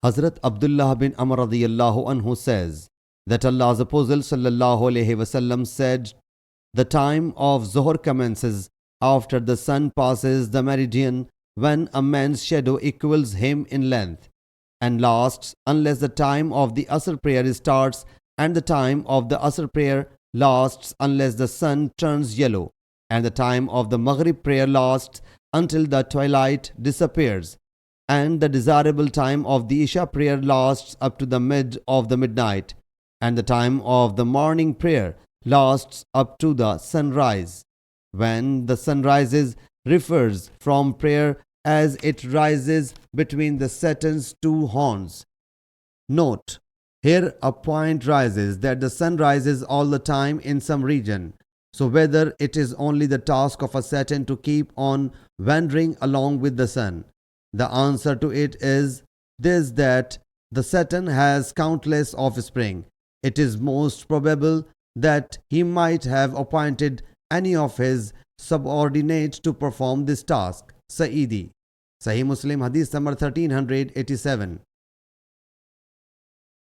Hazrat Abdullah bin Amr radiyallahu anhu says that Allah's Apostle sallallahu alaihi wasallam said, "The time of Zuhr commences after the sun passes the meridian, when a man's shadow equals him in length, and lasts unless the time of the Asr prayer starts, and the time of the Asr prayer lasts unless the sun turns yellow, and the time of the Maghrib prayer lasts until the twilight disappears, and the desirable time of the Isha prayer lasts up to the mid of the midnight, and the time of the morning prayer lasts up to the sunrise. When the sun rises refers from prayer as it rises between the Saturn's two horns." Note: here a point rises that the sun rises all the time in some region. So whether it is only the task of a Saturn to keep on wandering along with the sun, the answer to it is this: that the Saturn has countless offspring. It is most probable that he might have appointed any of his subordinates to perform this task. Sa'idi. Sahih Muslim Hadees number 1387.